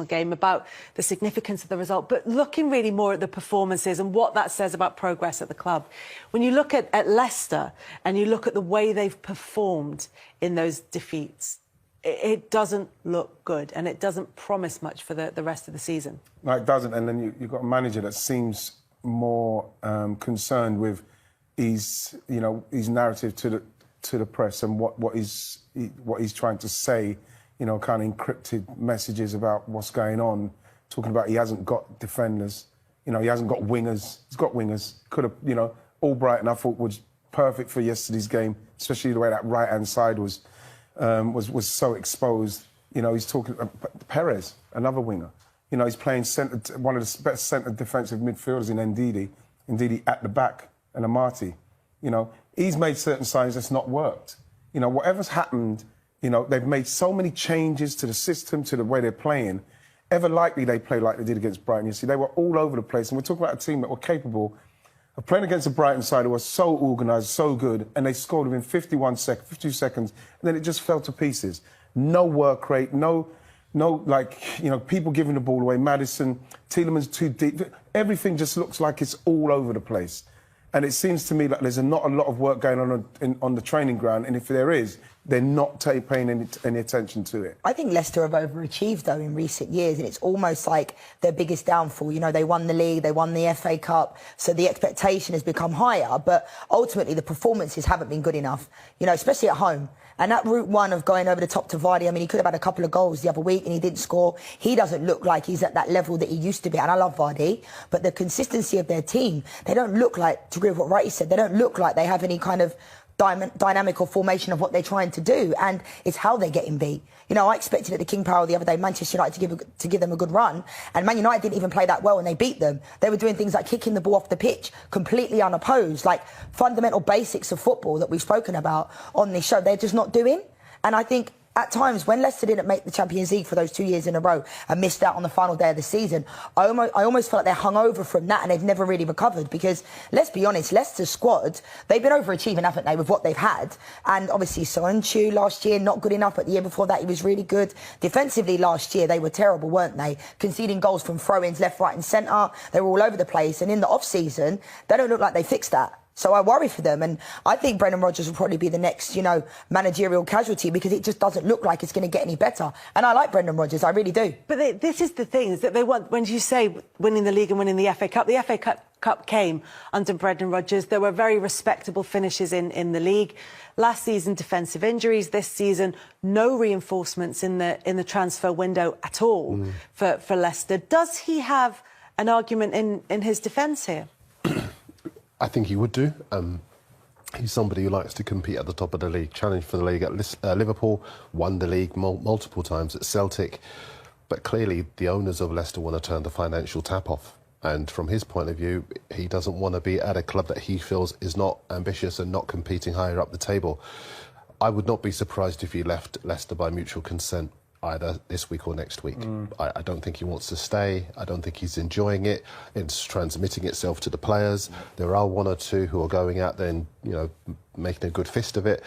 game, about the significance of the result, but looking really more at the performances and what that says about progress at the club. When you look at Leicester and you look at the way they've performed in those defeats, it doesn't look good and it doesn't promise much for the rest of the season. No, it doesn't. And then you've got a manager that seems more concerned with his narrative to the press and what he's trying to say. You know, kind of encrypted messages about what's going on, talking about he hasn't got defenders, you know, he hasn't got wingers. He's got wingers. Could have, you know, Albrighton I thought was perfect for yesterday's game, especially the way that right-hand side was so exposed. You know, he's talking Perez, another winger. You know, he's playing centre, one of the best centre defensive midfielders in Ndidi at the back, and Amati. You know, he's made certain signs that's not worked. You know, whatever's happened. You know, they've made so many changes to the system, to the way they're playing. Ever likely they play like they did against Brighton. You see, they were all over the place. And we're talking about a team that were capable of playing against the Brighton side who was so organised, so good, and they scored within 52 seconds, and then it just fell to pieces. No work rate, no, like, you know, people giving the ball away. Maddison, Tielemans too deep. Everything just looks like it's all over the place. And it seems to me like there's not a lot of work going on the training ground, and if there is, they're not paying any attention to it. I think Leicester have overachieved, though, in recent years, and it's almost like their biggest downfall. You know, they won the league, they won the FA Cup, so the expectation has become higher, but ultimately the performances haven't been good enough, you know, especially at home. And that route one of going over the top to Vardy, I mean, he could have had a couple of goals the other week and he didn't score. He doesn't look like he's at that level that he used to be. And I love Vardy, but the consistency of their team, they don't look like, to agree with what Wrighty said, they don't look like they have any kind of dynamic or formation of what they're trying to do, and it's how they're getting beat. You know, I expected at the King Power the other day Manchester United to give them a good run, and Man United didn't even play that well and they beat them. They were doing things like kicking the ball off the pitch completely unopposed, like fundamental basics of football that we've spoken about on this show. They're just not doing. And I think at times, when Leicester didn't make the Champions League for those 2 years in a row and missed out on the final day of the season, I almost felt like they're hung over from that and they've never really recovered, because, let's be honest, Leicester's squad, they've been overachieving, haven't they, with what they've had. And obviously, Soyuncu last year, not good enough, but the year before that, he was really good. Defensively last year, they were terrible, weren't they? Conceding goals from throw-ins left, right and centre. They were all over the place. And in the off-season, they don't look like they fixed that. So I worry for them, and I think Brendan Rodgers will probably be the next, you know, managerial casualty, because it just doesn't look like it's going to get any better. And I like Brendan Rodgers, I really do. But this is the thing, is that they want, when you say winning the league and winning the FA Cup came under Brendan Rodgers. There were very respectable finishes in the league. Last season, defensive injuries. This season, no reinforcements in the transfer window at all for Leicester. Does he have an argument in his defence here? I think he would do. He's somebody who likes to compete at the top of the league, challenge for the league at Liverpool, won the league multiple times at Celtic. But clearly the owners of Leicester want to turn the financial tap off. And from his point of view, he doesn't want to be at a club that he feels is not ambitious and not competing higher up the table. I would not be surprised if he left Leicester by mutual consent, either this week or next week. I don't think he wants to stay. I don't think he's enjoying it. It's transmitting itself to the players. There are one or two who are going out there and, you know, making a good fist of it,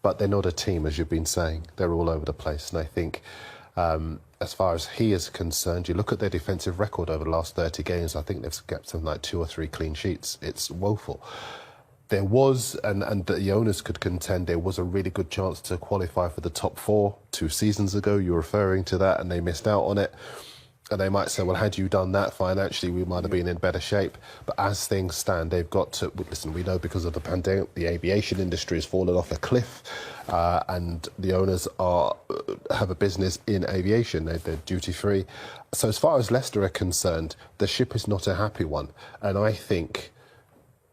but they're not a team, as you've been saying. They're all over the place. And I think, as far as he is concerned, you look at their defensive record over the last 30 games, I think they've kept something like 2 or 3 clean sheets. It's woeful. There was, and the owners could contend, there was a really good chance to qualify for the top 4 2 seasons ago. You're referring to that, and they missed out on it. And they might say, well, had you done that financially, we might have been in better shape. But as things stand, they've got to, listen, we know because of the pandemic, the aviation industry has fallen off a cliff, and the owners have a business in aviation. They're duty-free. So as far as Leicester are concerned, the ship is not a happy one. And I think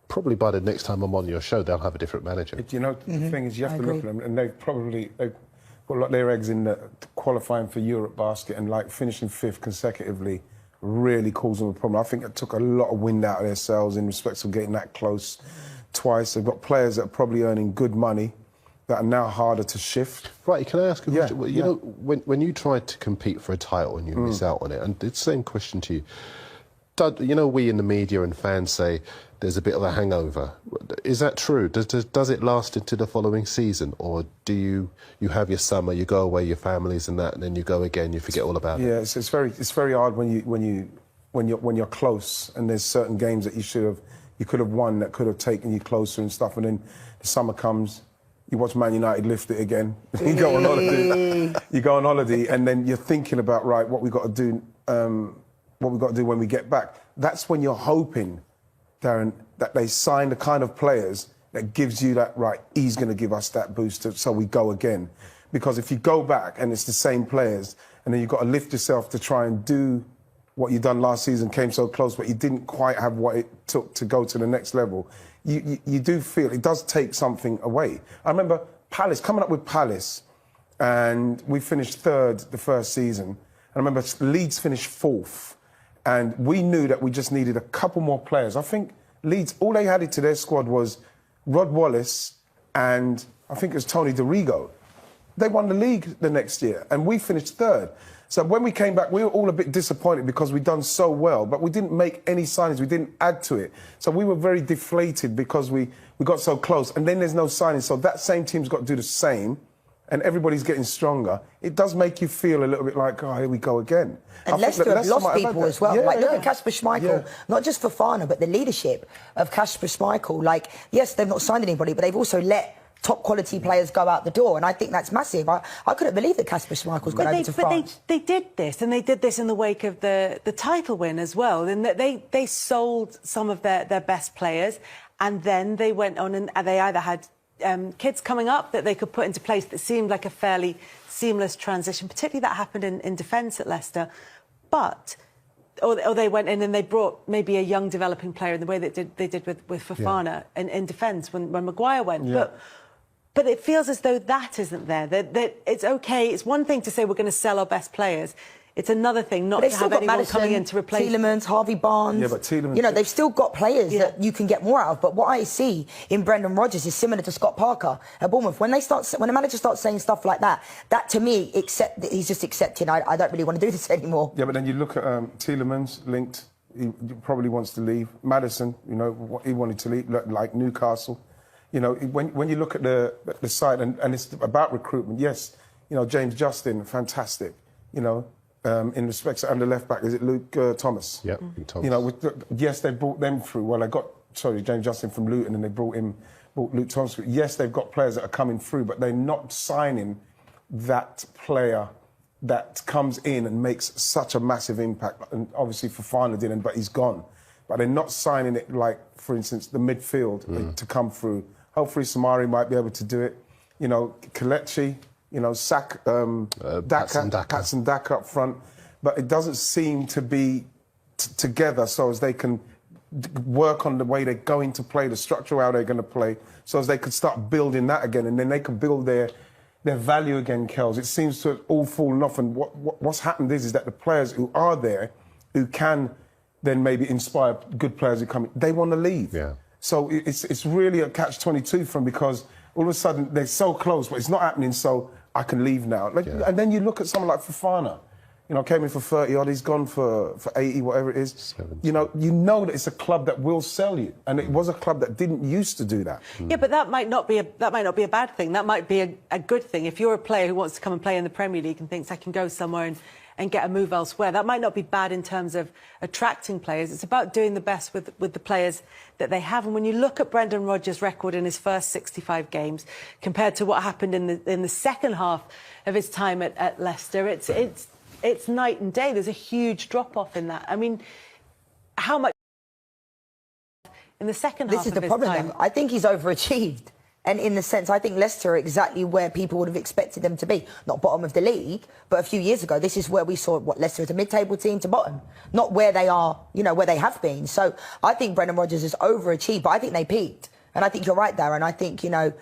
probably by the next time I'm on your show, they'll have a different manager. You know, the thing is, you have to look at them, and they've put a lot of their eggs in the qualifying for Europe basket, and like finishing 5th consecutively really caused them a problem. I think it took a lot of wind out of their sails in respect of getting that close twice. They've got players that are probably earning good money that are now harder to shift. Right, can I ask a question? You know, when you try to compete for a title and you miss out on it, and it's the same question to you, you know, we in the media and fans say there's a bit of a hangover. Is that true? Does it last into the following season, or do you have your summer, you go away, your families and that, and then you go again, you forget all about it? Yeah, it's very hard when you're close, and there's certain games that you could have won that could have taken you closer and stuff, and then the summer comes. You watch Man United lift it again. You go on holiday. You go on holiday, and then you're thinking about, right, what we got to do. What we've got to do when we get back. That's when you're hoping, Darren, that they sign the kind of players that gives you that, right, he's going to give us that boost so we go again. Because if you go back and it's the same players, and then you've got to lift yourself to try and do what you done last season, came so close, but you didn't quite have what it took to go to the next level, you do feel it does take something away. I remember Palace, coming up with Palace, and we finished third the first season. I remember Leeds finished fourth. And we knew that we just needed a couple more players. I think Leeds, all they added to their squad was Rod Wallace and I think it was Tony DeRigo. They won the league the next year and we finished third. So when we came back, we were all a bit disappointed because we'd done so well, but we didn't make any signings. We didn't add to it. So we were very deflated because we got so close. And then there's no signings. So that same team's got to do the same. And everybody's getting stronger, it does make you feel a little bit like, oh, here we go again. And Leicester have lost people as well. Yeah, like, look at Kasper Schmeichel, yeah. Not just Fofana, but the leadership of Kasper Schmeichel. Like, yes, they've not signed anybody, but they've also let top quality players go out the door. And I think that's massive. I couldn't believe that Kasper Schmeichel's gone over to France. They did this, and they did this in the wake of the title win as well. And they sold some of their best players, and then they went on and they either had kids coming up that they could put into place that seemed like a fairly seamless transition, particularly that happened in defence at Leicester. But, or they went in and they brought maybe a young developing player in the way that they did with Fofana in defence when Maguire went. Yeah. But it feels as though that isn't there. That it's okay. It's one thing to say we're going to sell our best players. It's another thing not to have anyone Maddison, coming in to replace Tielemans, Harvey Barnes. Yeah, but Tielemans... You know, they've still got players that you can get more out of. But what I see in Brendan Rodgers is similar to Scott Parker at Bournemouth. When a manager starts saying stuff like that, that to me, he's just accepting, I don't really want to do this anymore. Yeah, but then you look at Tielemans, linked. He probably wants to leave. Maddison, you know, he wanted to leave, like Newcastle. You know, when you look at the side, and it's about recruitment, yes, you know, James Justin, fantastic, you know. In respect to under left back, is it Luke Thomas? Yeah, Thomas. You know, yes, they brought them through. Well, they got James Justin from Luton, and they brought Luke Thomas through. Yes, they've got players that are coming through, but they're not signing that player that comes in and makes such a massive impact. And obviously, Fofana didn't, but he's gone. But they're not signing it like, for instance, the midfield to come through. Hopefully, Samari might be able to do it. You know, Kelechi. You know, Patson Daka up front, but it doesn't seem to be together so as they can work on the way they're going to play, the structure how they're going to play, so as they could start building that again, and then they can build their value again, Kels. It seems to have all fallen off, and what's happened is that the players who are there, who can then maybe inspire good players who come in, they want to leave. Yeah. So it's really a catch-22 from, because all of a sudden they're so close, but it's not happening, so I can leave now. And then you look at someone like Fofana, you know, came in for 30 odd, he's gone for 80, whatever it is. 70. You know that it's a club that will sell you, and it was a club that didn't used to do that. Yeah, but that might not be a bad thing. That might be a good thing. If you're a player who wants to come and play in the Premier League and thinks I can go somewhere and get a move elsewhere, that might not be bad in terms of attracting players. It's about doing the best with the players that they have. And when you look at Brendan Rodgers' record in his first 65 games compared to what happened in the second half of his time at Leicester, it's night and day. There's a huge drop-off in that. I mean, how much in the second half of his time? This is the problem. I think he's overachieved. And in the sense, I think Leicester are exactly where people would have expected them to be. Not bottom of the league, but a few years ago, this is where we saw Leicester as a mid-table team to bottom. Not where they are, you know, where they have been. So I think Brendan Rodgers has overachieved, but I think they peaked. And I think you're right, Darren. I think, you know,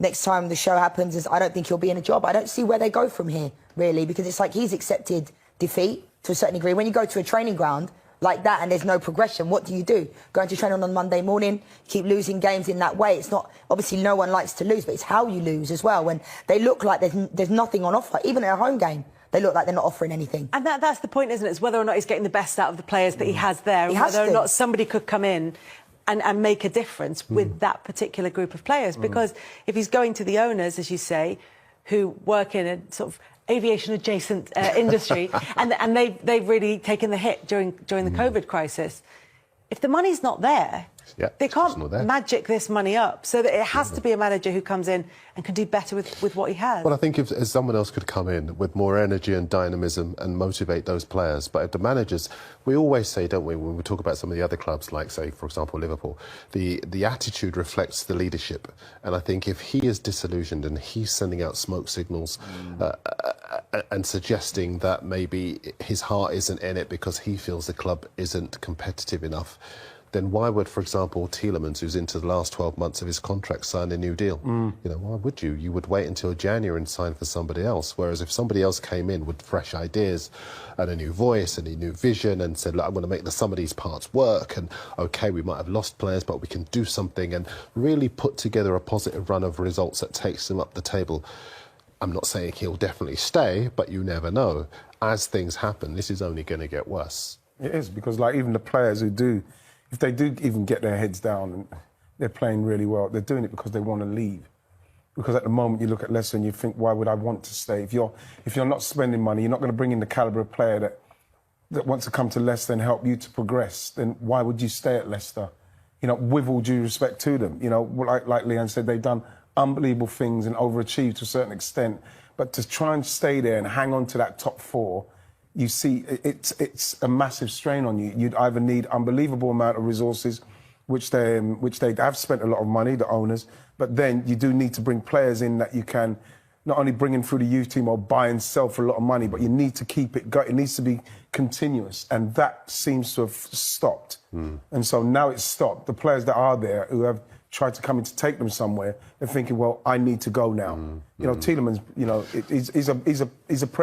next time the show happens, I don't think he'll be in a job. I don't see where they go from here, really, because it's like he's accepted defeat to a certain degree. When you go to a training ground like that and there's no progression, what do you do? Going to training on Monday morning, keep losing games in that way. It's not, obviously no one likes to lose, but it's how you lose as well. When they look like there's nothing on offer, even in a home game, they look like they're not offering anything. And that's the point, isn't it? It's whether or not he's getting the best out of the players that he has there, and whether or not somebody could come in and make a difference with that particular group of players. Because if he's going to the owners, as you say, who work in a sort of aviation-adjacent industry, and they've really taken the hit during the COVID crisis, if the money's not there, they can't magic this money up. So that it has to be a manager who comes in and can do better with what he has. Well, I think if someone else could come in with more energy and dynamism and motivate those players. But if the managers, we always say, don't we, when we talk about some of the other clubs, like, say, for example, Liverpool, the attitude reflects the leadership. And I think if he is disillusioned and he's sending out smoke signals and suggesting that maybe his heart isn't in it because he feels the club isn't competitive enough, then why would, for example, Tielemans, who's into the last 12 months of his contract, sign a new deal? You know, why would you? You would wait until January and sign for somebody else. Whereas if somebody else came in with fresh ideas and a new voice and a new vision and said, look, I'm going to make some of these parts work, and okay, we might have lost players, but we can do something, and really put together a positive run of results that takes them up the table. I'm not saying he'll definitely stay, but you never know. As things happen, this is only going to get worse. It is, because like even the players who do, if they do even get their heads down and they're playing really well, they're doing it because they want to leave. Because at the moment you look at Leicester and you think, why would I want to stay? If you're not spending money, you're not going to bring in the calibre of player that wants to come to Leicester and help you to progress, then why would you stay at Leicester? You know, with all due respect to them. You know, like Leanne said, they've done unbelievable things and overachieved to a certain extent. But to try and stay there and hang on to that top four, you see, it's a massive strain on you. You'd either need unbelievable amount of resources, which they have spent a lot of money, the owners, but then you do need to bring players in that you can not only bring in through the youth team or buy and sell for a lot of money, but you need to keep it going. It needs to be continuous, and that seems to have stopped. And so now it's stopped. The players that are there who have tried to come in to take them somewhere, they're thinking, well, I need to go now. You know, Tielemans, you know,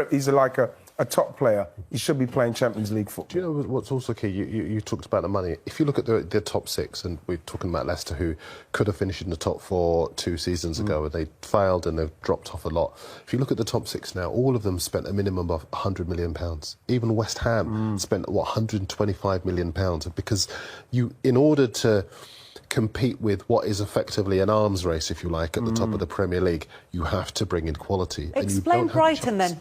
he's like a top player. He should be playing Champions League football. Do you know what's also key? You talked about the money. If you look at the top six, and we're talking about Leicester, who could have finished in the top four 2 seasons ago, and they failed and they've dropped off a lot. If you look at the top six now, all of them spent a minimum of £100 million. Even West Ham spent, what, £125 million? Because in order to compete with what is effectively an arms race, if you like, at the top of the Premier League, you have to bring in quality. Explain Brighton then.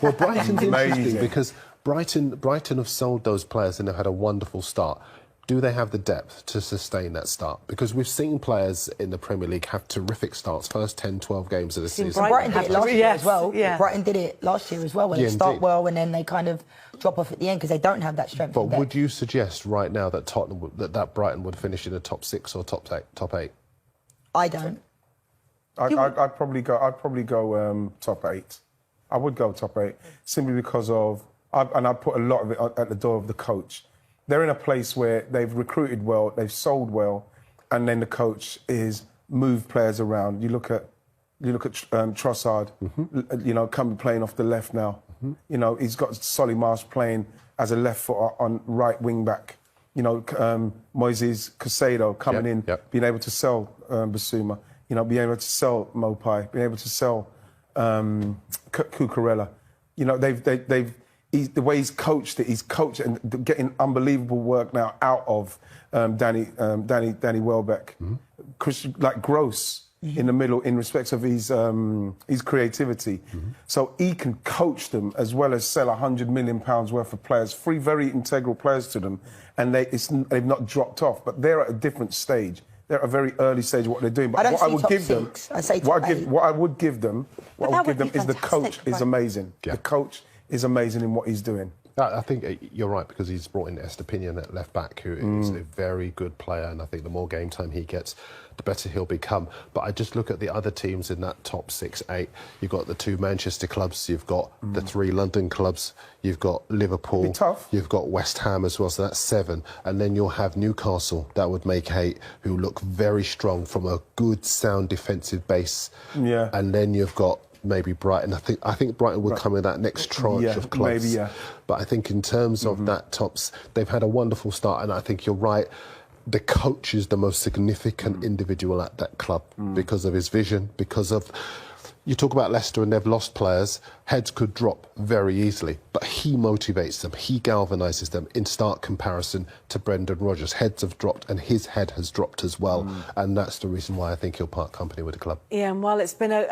Well, Brighton's interesting because Brighton have sold those players and they've had a wonderful start. Do they have the depth to sustain that start? Because we've seen players in the Premier League have terrific starts, first 10, 12 games of the season. Brighton did it last year as well. Yeah. Brighton did it last year as well, when they start well and then they kind of drop off at the end because they don't have that strength. But would you suggest right now that that Brighton would finish in the top 6 or top 8? I don't. I'd probably go top 8. I would go top 8 simply because of, and I put a lot of it at the door of the coach. They're in a place where they've recruited well, they've sold well, and then the coach is moved players around. You look at Trossard, you know, coming playing off the left now. You know, he's got Solly Marsh playing as a left foot on right wing back. You know, Moises Caicedo coming in, being able to sell Basuma. You know, being able to sell Mopai, being able to sell Cucurella. You know, the way he's coached it, he's coached and getting unbelievable work now out of Danny Welbeck. Like Gross in the middle in respect of his creativity. So he can coach them as well as sell £100 million worth of players, 3 very integral players to them, and they've not dropped off. But they're at a different stage. They're at a very early stage of what they're doing. But what I would give them, what I would give them is the coach is amazing. The coach is amazing in what he's doing. I think you're right, because he's brought in Estepinian at left back, who is a very good player, and I think the more game time he gets, the better he'll become. But I just look at the other teams in that top 6, 8. You've got the 2 Manchester clubs, you've got the 3 London clubs, you've got Liverpool, you've got West Ham as well, so that's 7. And then you'll have Newcastle, that would make 8, who look very strong from a good, sound defensive base. Yeah. And then you've got maybe Brighton. I think Brighton would come in that next tranche of clubs. Maybe, yeah. But I think in terms of that tops, they've had a wonderful start, and I think you're right. The coach is the most significant individual at that club because of his vision, because of You talk about Leicester and they've lost players, heads could drop very easily, but he motivates them, he galvanises them in stark comparison to Brendan Rodgers. Heads have dropped and his head has dropped as well, and that's the reason why I think he'll part company with the club. Yeah, and while it's been a